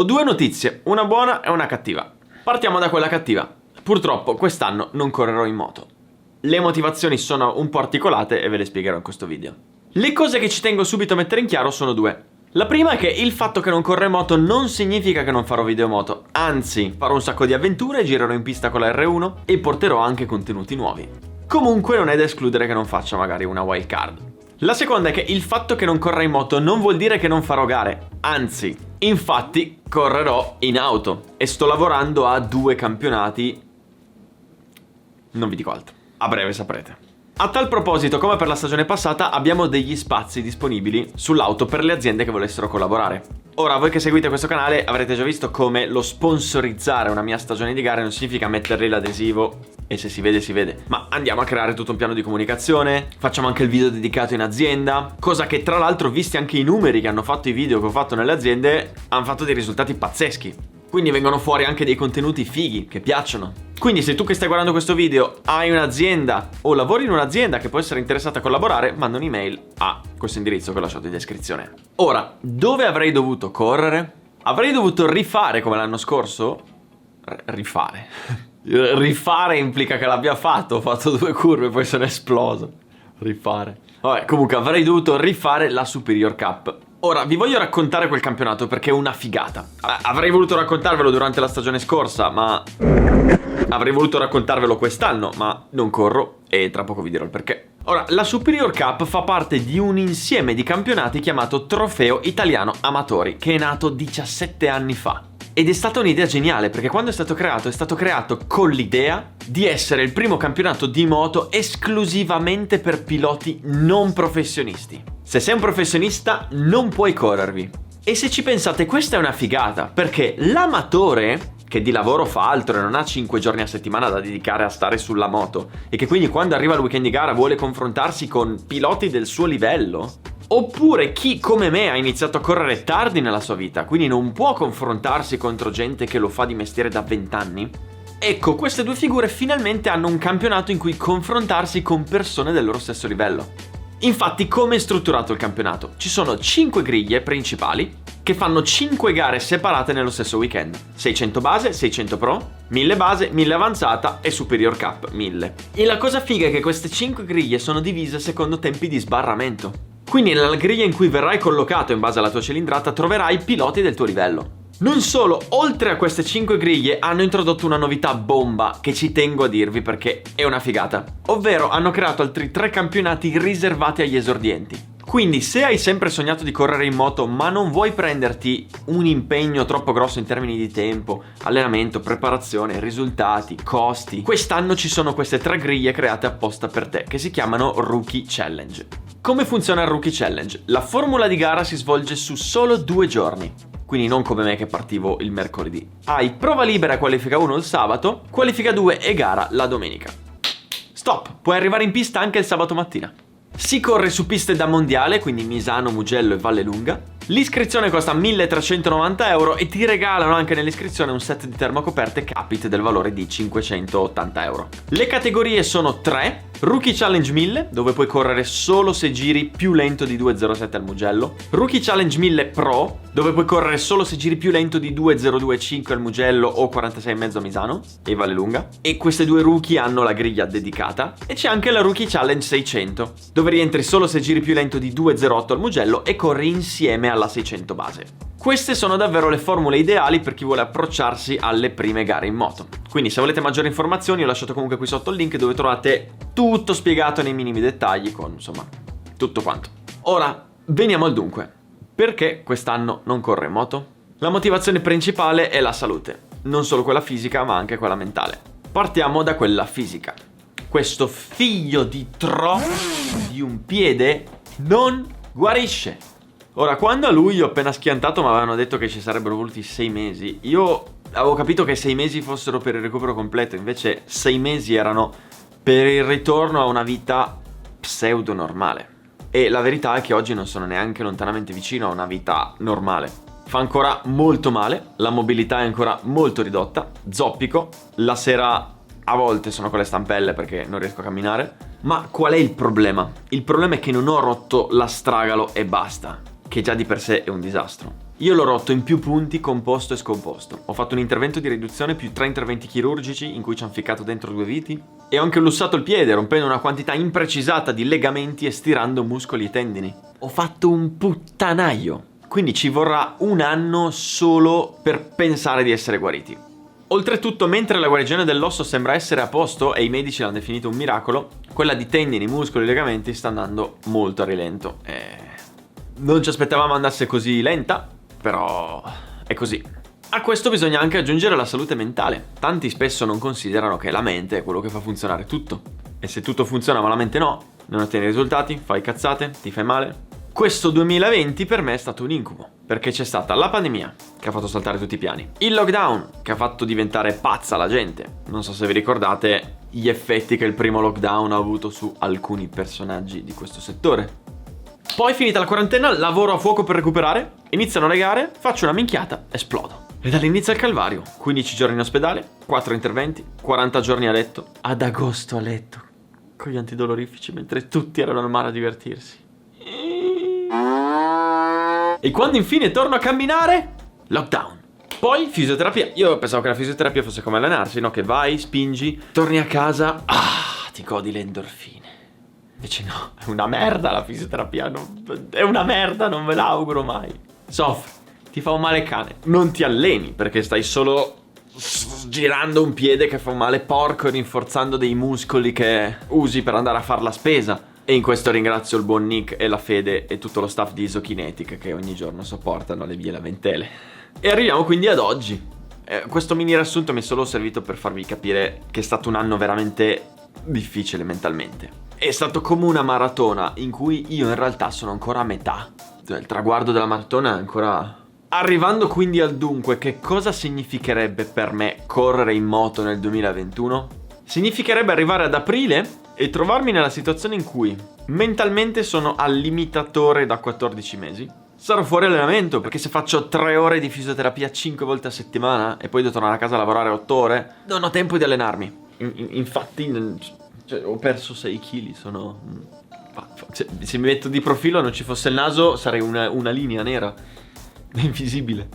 Ho due notizie, una buona e una cattiva. Partiamo da quella cattiva. Purtroppo quest'anno non correrò in moto. Le motivazioni sono un po' articolate e ve le spiegherò in questo video. Le cose che ci tengo subito a mettere in chiaro sono due. La prima è che il fatto che non corro in moto non significa che non farò videomoto. Anzi, farò un sacco di avventure, girerò in pista con la R1 e porterò anche contenuti nuovi. Comunque non è da escludere che non faccia magari una wild card. La seconda è che il fatto che non corra in moto non vuol dire che non farò gare. Anzi, infatti correrò in auto e sto lavorando a 2 campionati. Non vi dico altro, a breve saprete. A tal proposito, come per la stagione passata, abbiamo degli spazi disponibili sull'auto per le aziende che volessero collaborare. Ora, voi che seguite questo canale avrete già visto come lo sponsorizzare una mia stagione di gare non significa metterli l'adesivo e se si vede si vede, ma andiamo a creare tutto un piano di comunicazione, facciamo anche il video dedicato in azienda, cosa che tra l'altro, visti anche i numeri che hanno fatto i video che ho fatto nelle aziende, hanno fatto dei risultati pazzeschi. Quindi vengono fuori anche dei contenuti fighi che piacciono. Quindi se tu che stai guardando questo video hai un'azienda o lavori in un'azienda che può essere interessata a collaborare, manda un'email a questo indirizzo che ho lasciato in descrizione. Ora, dove avrei dovuto correre? Avrei dovuto rifare come l'anno scorso? Rifare. Rifare implica che l'abbia fatto, ho fatto 2 curve e poi sono esploso. Rifare. Vabbè, comunque avrei dovuto rifare la Superior Cup. Ora, vi voglio raccontare quel campionato perché è una figata. Avrei voluto raccontarvelo durante la stagione scorsa, ma avrei voluto raccontarvelo quest'anno, ma non corro e tra poco vi dirò il perché. Ora, la Superior Cup fa parte di un insieme di campionati chiamato Trofeo Italiano Amatori, che è nato 17 anni fa. Ed è stata un'idea geniale perché quando è stato creato con l'idea di essere il primo campionato di moto esclusivamente per piloti non professionisti. Se sei un professionista non puoi corrervi. E se ci pensate, questa è una figata perché l'amatore, che di lavoro fa altro e non ha 5 giorni a settimana da dedicare a stare sulla moto e che quindi quando arriva il weekend di gara vuole confrontarsi con piloti del suo livello, oppure chi come me ha iniziato a correre tardi nella sua vita, quindi non può confrontarsi contro gente che lo fa di mestiere da 20 anni, ecco, queste due figure finalmente hanno un campionato in cui confrontarsi con persone del loro stesso livello. Infatti, come è strutturato il campionato? Ci sono 5 griglie principali che fanno 5 gare separate nello stesso weekend. 600 base, 600 pro, 1000 base, 1000 avanzata e Superior Cup 1000. E la cosa figa è che queste 5 griglie sono divise secondo tempi di sbarramento. Quindi nella griglia in cui verrai collocato in base alla tua cilindrata troverai piloti del tuo livello. Non solo, oltre a queste 5 griglie hanno introdotto una novità bomba che ci tengo a dirvi perché è una figata. Ovvero hanno creato altri 3 campionati riservati agli esordienti. Quindi se hai sempre sognato di correre in moto ma non vuoi prenderti un impegno troppo grosso in termini di tempo, allenamento, preparazione, risultati, costi, quest'anno ci sono queste 3 griglie create apposta per te che si chiamano Rookie Challenge. Come funziona il Rookie Challenge? La formula di gara si svolge su solo 2 giorni. Quindi non come me che partivo il mercoledì. Hai prova libera qualifica 1 il sabato, qualifica 2 e gara la domenica. Stop, puoi arrivare in pista anche il sabato mattina. Si corre su piste da mondiale, quindi Misano, Mugello e Vallelunga. L'iscrizione costa 1.390 euro e ti regalano anche nell'iscrizione un set di termocoperte Capit del valore di 580 euro. Le categorie sono 3. Rookie Challenge 1000, dove puoi correre solo se giri più lento di 2.07 al Mugello. Rookie Challenge 1000 Pro, dove puoi correre solo se giri più lento di 2.025 al Mugello o 46,5 a Misano e Vallelunga. E queste 2 rookie hanno la griglia dedicata. E c'è anche la Rookie Challenge 600, dove rientri solo se giri più lento di 2.08 al Mugello e corri insieme alla 600 base. Queste sono davvero le formule ideali per chi vuole approcciarsi alle prime gare in moto. Quindi se volete maggiori informazioni ho lasciato comunque qui sotto il link dove trovate tutto spiegato nei minimi dettagli con insomma tutto quanto. Ora veniamo al dunque. Perché quest'anno non corro in moto? La motivazione principale è la salute, non solo quella fisica ma anche quella mentale. Partiamo da quella fisica. Questo figlio di di un piede non guarisce. Ora, quando a luglio appena schiantato mi avevano detto che ci sarebbero voluti 6 mesi, io avevo capito che 6 mesi fossero per il recupero completo, invece 6 mesi erano per il ritorno a una vita pseudo normale. E la verità è che oggi non sono neanche lontanamente vicino a una vita normale. Fa ancora molto male, la mobilità è ancora molto ridotta, zoppico, la sera a volte sono con le stampelle perché non riesco a camminare. Ma qual è il problema? Il problema è che non ho rotto l'astragalo e basta, che già di per sé è un disastro. Io l'ho rotto in più punti, composto e scomposto. Ho fatto un intervento di riduzione più 3 interventi chirurgici in cui ci hanno ficcato dentro 2 viti. E ho anche lussato il piede, rompendo una quantità imprecisata di legamenti e stirando muscoli e tendini. Ho fatto un puttanaio. Quindi ci vorrà un anno solo per pensare di essere guariti. Oltretutto, mentre la guarigione dell'osso sembra essere a posto e i medici l'hanno definito un miracolo, quella di tendini, muscoli e legamenti sta andando molto a rilento. Non ci aspettavamo andasse così lenta, però è così. A questo bisogna anche aggiungere la salute mentale. Tanti spesso non considerano che la mente è quello che fa funzionare tutto. E se tutto funziona ma la mente no, non ottieni risultati, fai cazzate, ti fai male. Questo 2020 per me è stato un incubo, perché c'è stata la pandemia, che ha fatto saltare tutti i piani, il lockdown, che ha fatto diventare pazza la gente. Non so se vi ricordate gli effetti che il primo lockdown ha avuto su alcuni personaggi di questo settore. Poi, finita la quarantena, lavoro a fuoco per recuperare, iniziano le gare, faccio una minchiata, esplodo. E da lì inizia il calvario. 15 giorni in ospedale, 4 interventi, 40 giorni a letto, ad agosto a letto, con gli antidolorifici, mentre tutti erano al mare a divertirsi. E quando infine torno a camminare, lockdown. Poi fisioterapia. Io pensavo che la fisioterapia fosse come allenarsi, no? Che vai, spingi, torni a casa, ti godi le endorfine. Invece no, è una merda la fisioterapia, è una merda, non ve la auguro mai. Soffri, ti fa un male cane. Non ti alleni perché stai solo girando un piede che fa un male porco e rinforzando dei muscoli che usi per andare a fare la spesa. E in questo ringrazio il buon Nick e la Fede e tutto lo staff di Isokinetic che ogni giorno sopportano le mie lamentele. E arriviamo quindi ad oggi. Questo mini riassunto mi è solo servito per farvi capire che è stato un anno veramente difficile mentalmente. È stato come una maratona in cui io in realtà sono ancora a metà. Il traguardo della maratona è ancora... Arrivando quindi al dunque, che cosa significherebbe per me correre in moto nel 2021? Significherebbe arrivare ad aprile e trovarmi nella situazione in cui mentalmente sono al limitatore da 14 mesi. Sarò fuori allenamento perché se faccio 3 ore di fisioterapia 5 volte a settimana e poi devo tornare a casa a lavorare 8 ore, non ho tempo di allenarmi. Infatti ho perso 6 kg, sono... Se mi metto di profilo non ci fosse il naso sarei una linea nera, invisibile.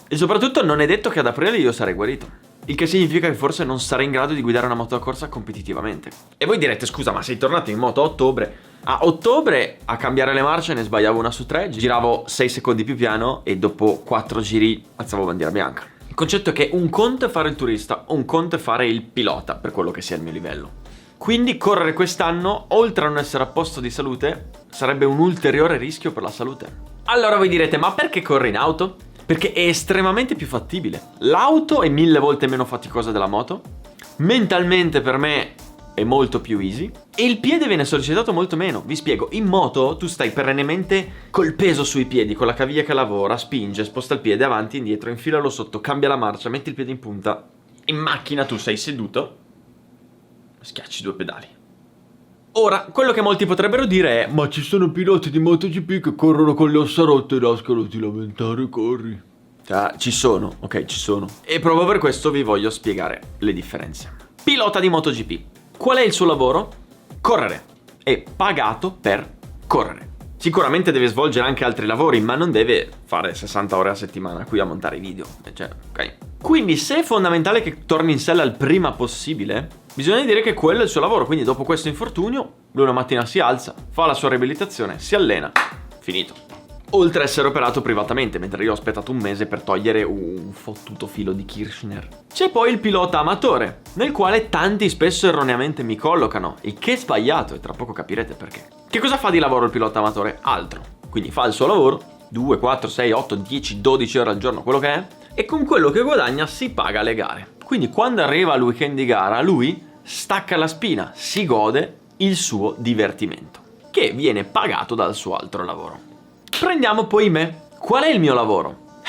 E soprattutto non è detto che ad aprile io sarei guarito. Il che significa che forse non sarei in grado di guidare una motocorsa competitivamente. E voi direte, scusa, ma sei tornato in moto a ottobre? A ottobre a cambiare le marce ne sbagliavo una su 3, giravo 6 secondi più piano e dopo 4 giri alzavo bandiera bianca. Il concetto è che un conto è fare il turista, un conto è fare il pilota, per quello che sia il mio livello. Quindi correre quest'anno, oltre a non essere a posto di salute, sarebbe un ulteriore rischio per la salute. Allora voi direte, ma perché corri in auto? Perché è estremamente più fattibile. L'auto è 1000 volte meno faticosa della moto. Mentalmente per me è molto più easy. E il piede viene sollecitato molto meno. Vi spiego, in moto tu stai perennemente col peso sui piedi, con la caviglia che lavora, spinge, sposta il piede avanti e indietro, infilalo sotto, cambia la marcia, metti il piede in punta. In macchina tu sei seduto, schiacci 2 pedali. Ora, quello che molti potrebbero dire è: ma ci sono piloti di MotoGP che corrono con le ossa rotte e nascono di lamentare, corri. Ci sono, ok, ci sono. E proprio per questo vi voglio spiegare le differenze. Pilota di MotoGP. Qual è il suo lavoro? Correre. È pagato per correre. Sicuramente deve svolgere anche altri lavori, ma non deve fare 60 ore a settimana qui a montare i video. Cioè, ok. Quindi se è fondamentale che torni in sella il prima possibile, bisogna dire che quello è il suo lavoro. Quindi dopo questo infortunio, lui una mattina si alza, fa la sua riabilitazione, si allena, finito. Oltre a essere operato privatamente, mentre io ho aspettato un mese per togliere un fottuto filo di Kirchner. C'è poi il pilota amatore, nel quale tanti spesso erroneamente mi collocano, il che è sbagliato e tra poco capirete perché. Che cosa fa di lavoro il pilota amatore? Altro. Quindi fa il suo lavoro, 2, 4, 6, 8, 10, 12 ore al giorno, quello che è, e con quello che guadagna si paga le gare. Quindi quando arriva il weekend di gara, lui stacca la spina, si gode il suo divertimento, che viene pagato dal suo altro lavoro. Prendiamo poi me. Qual è il mio lavoro?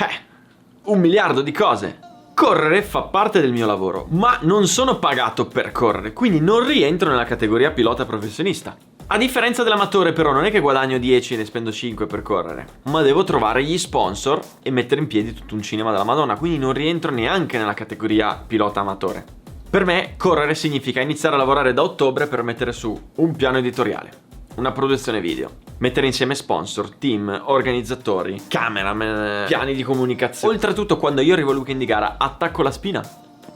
1 miliardo di cose. Correre fa parte del mio lavoro, ma non sono pagato per correre, quindi non rientro nella categoria pilota professionista. A differenza dell'amatore però non è che guadagno 10 e ne spendo 5 per correre, ma devo trovare gli sponsor e mettere in piedi tutto un cinema della Madonna, quindi non rientro neanche nella categoria pilota amatore. Per me correre significa iniziare a lavorare da ottobre per mettere su un piano editoriale, una produzione video, mettere insieme sponsor, team, organizzatori, cameraman, piani di comunicazione. Oltretutto, quando io arrivo al weekend di gara, attacco la spina,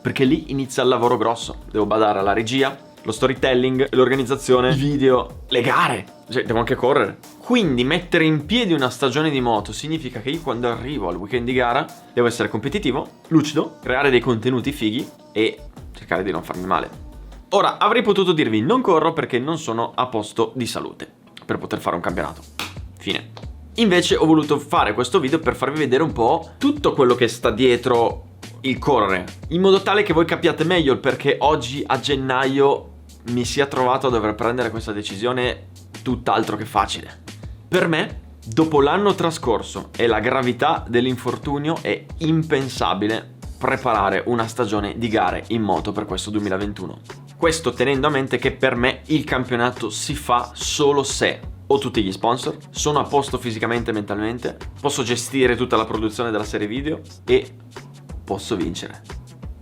perché lì inizia il lavoro grosso. Devo badare alla regia, lo storytelling, l'organizzazione, i video, le gare, cioè devo anche correre. Quindi mettere in piedi una stagione di moto significa che io quando arrivo al weekend di gara devo essere competitivo, lucido, creare dei contenuti fighi e cercare di non farmi male. Ora, avrei potuto dirvi non corro perché non sono a posto di salute per poter fare un campionato. Fine. Invece ho voluto fare questo video per farvi vedere un po' tutto quello che sta dietro il correre, in modo tale che voi capiate meglio il perché oggi a gennaio mi sia trovato a dover prendere questa decisione tutt'altro che facile. Per me, dopo l'anno trascorso e la gravità dell'infortunio, è impensabile preparare una stagione di gare in moto per questo 2021. Questo tenendo a mente che per me il campionato si fa solo se ho tutti gli sponsor, sono a posto fisicamente e mentalmente, posso gestire tutta la produzione della serie video e posso vincere.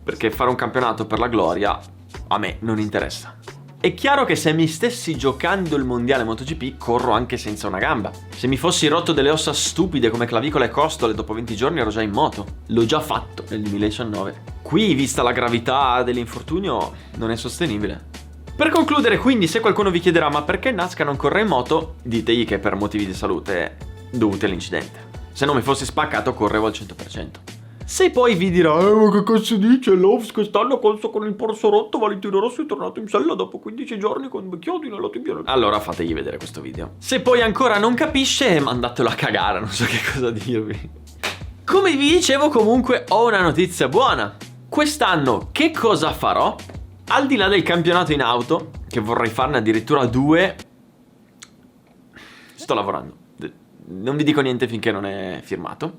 Perché fare un campionato per la gloria a me non interessa. È chiaro che se mi stessi giocando il mondiale MotoGP corro anche senza una gamba. Se mi fossi rotto delle ossa stupide come clavicola e costole, dopo 20 giorni ero già in moto. L'ho già fatto nel 2019. Qui, vista la gravità dell'infortunio, non è sostenibile. Per concludere, quindi, se qualcuno vi chiederà ma perché Nasca non corre in moto, ditegli che per motivi di salute dovuti all'incidente. Se non mi fossi spaccato correvo al 100%. Se poi vi dirà ma che cazzo dice, Loves quest'anno corso con il polso rotto, Valentino Rossi è tornato in sella dopo 15 giorni con chiodi nella tibia, allora fategli vedere questo video. Se poi ancora non capisce, mandatelo a cagare, non so che cosa dirvi. Come vi dicevo, comunque ho una notizia buona. Quest'anno che cosa farò? Al di là del campionato in auto, che vorrei farne addirittura 2, sto lavorando. Non vi dico niente finché non è firmato,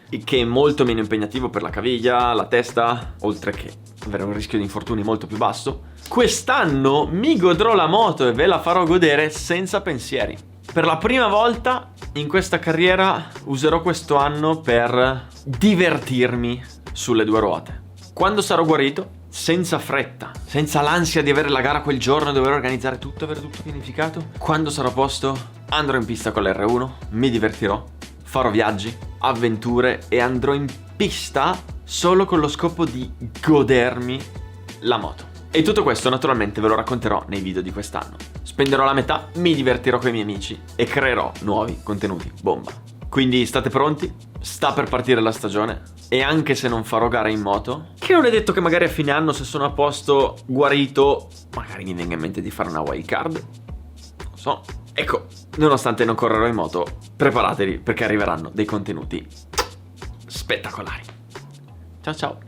il che è molto meno impegnativo per la caviglia, la testa, oltre che avere un rischio di infortuni molto più basso. Quest'anno mi godrò la moto e ve la farò godere senza pensieri. Per la prima volta in questa carriera userò questo anno per divertirmi sulle due ruote. Quando sarò guarito, senza fretta, senza l'ansia di avere la gara quel giorno e dover organizzare tutto, avere tutto pianificato, quando sarò a posto andrò in pista con l'R1, mi divertirò, farò viaggi, avventure e andrò in pista solo con lo scopo di godermi la moto. E tutto questo naturalmente ve lo racconterò nei video di quest'anno. Spenderò la metà, mi divertirò con i miei amici e creerò nuovi contenuti bomba. Quindi state pronti? Sta per partire la stagione e anche se non farò gara in moto, che non è detto che magari a fine anno, se sono a posto, guarito, magari mi venga in mente di fare una wild card. Non so. Ecco, nonostante non correrò in moto, preparatevi perché arriveranno dei contenuti spettacolari. Ciao ciao!